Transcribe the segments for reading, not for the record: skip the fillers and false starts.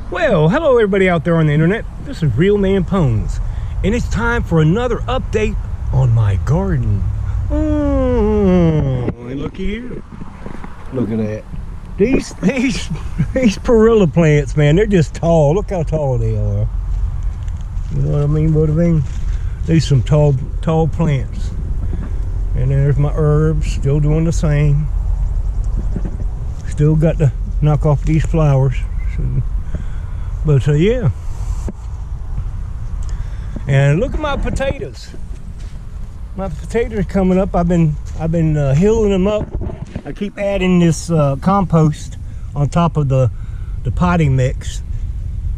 Well, hello everybody out there on the internet. This is RealmanPwns, and it's time for another update on my garden. Looky here. Look at that. These perilla plants, man, they're just tall. Look how tall they are. You know what I mean? These some tall plants. And there's my herbs, still doing the same. Still got to knock off these flowers. But yeah. And look at my potatoes. My potatoes are coming up. I've been healing them up. I keep adding this compost on top of the potting mix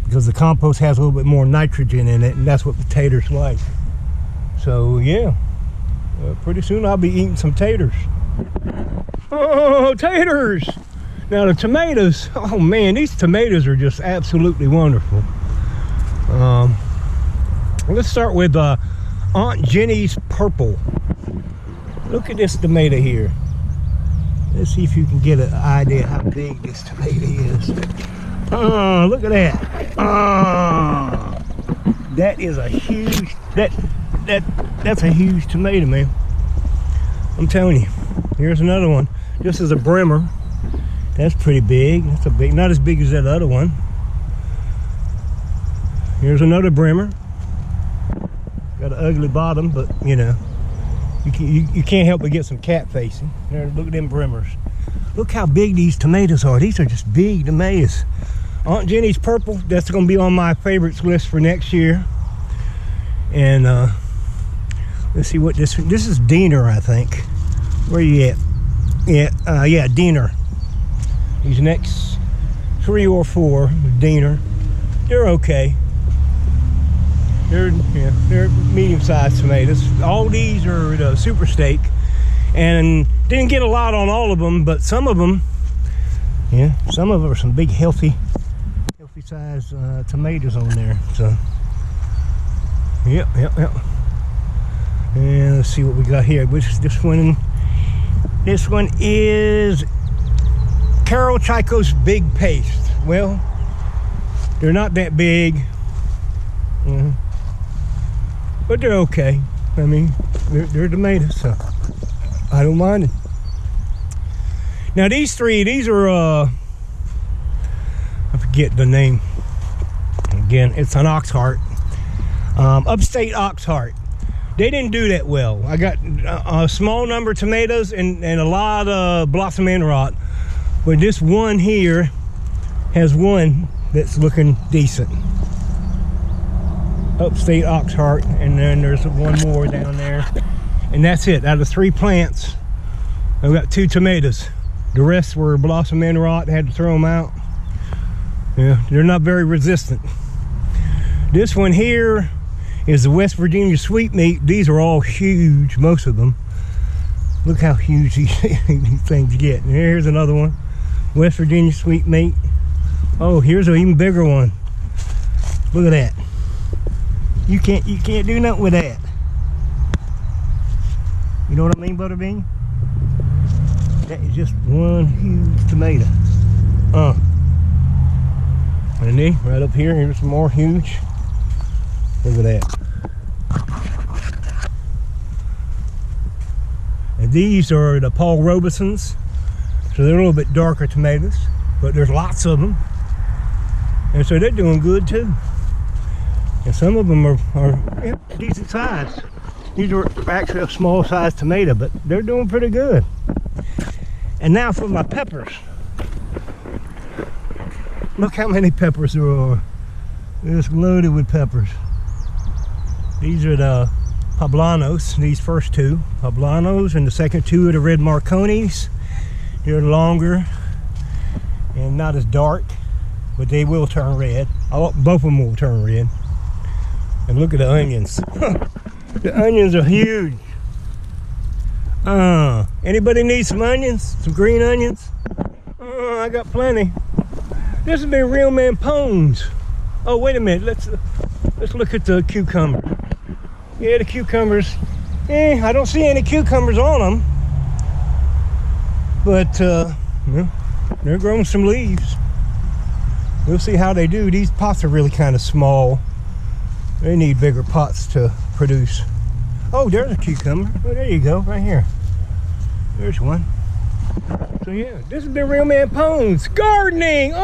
because the compost has a little bit more nitrogen in it, and that's what potatoes like. So yeah, pretty soon I'll be eating some taters. Oh, taters! Now the tomatoes, oh man, these tomatoes are just absolutely wonderful. Let's start with Aunt Jenny's Purple. Look at this tomato here. Let's see if you can get an idea how big this tomato is. Look at that. That is a huge, that's a huge tomato, man. I'm telling you. Here's another one. This is a brimmer. That's pretty big. That's a big, not as big as that other one. Here's another brimmer. Got an ugly bottom, but you know, you can't help but get some cat facing. There, look at them brimmers. Look how big these tomatoes are. These are just big tomatoes. Aunt Jenny's Purple, that's gonna be on my favorites list for next year. And let's see what this is Diener, I think. Where you at? Yeah, Diener. These next 3 or 4 Diener, they're okay. They're medium-sized tomatoes. All these are the super steak, and didn't get a lot on all of them, but some of them, yeah, some of them are some big healthy sized tomatoes on there. So yep. And let's see what we got here. This one is Carol Chico's Big Paste. Well, they're not that big, but they're okay. I mean, they're tomatoes, so I don't mind it. Now these are I forget the name. Again, it's an ox heart. Upstate ox heart. They didn't do that well. I got a small number of tomatoes and a lot of blossom end rot. But this one here has one that's looking decent. Upstate ox heart, and then there's one more down there. And that's it. Out of 3 plants, I've got 2 tomatoes. The rest were blossom end rot. Had to throw them out. Yeah, they're not very resistant. This one here is the West Virginia sweetmeat. These are all huge, most of them. Look how huge these things get. And here's another one, West Virginia sweetmeat. Oh, here's an even bigger one. Look at that. You can't do nothing with that. You know what I mean, Butterbean? That is just one huge tomato. And then right up here, here's some more huge. Look at that. And these are the Paul Robesons. So they're a little bit darker tomatoes, but there's lots of them. And so they're doing good too. And some of them are decent size. These are actually a small size tomato, but they're doing pretty good. And now for my peppers. Look how many peppers there are. It's loaded with peppers. These are the Poblanos, these first 2 Poblanos, and the second 2 are the red Marconis. They're longer and not as dark, but they will turn red. Both of them will turn red. And look at the onions. The onions are huge. Anybody need some onions? Some green onions? I got plenty. This has been RealmanPwns. Oh, wait a minute. Let's look at the cucumber. Yeah, the cucumbers. I don't see any cucumbers on them. But they're growing some leaves. We'll see how they do. These pots are really kind of small. They need bigger pots to produce. Oh, there's a cucumber. Oh, there you go, right here. There's one. So yeah, this has been RealmanPwns gardening. Oh!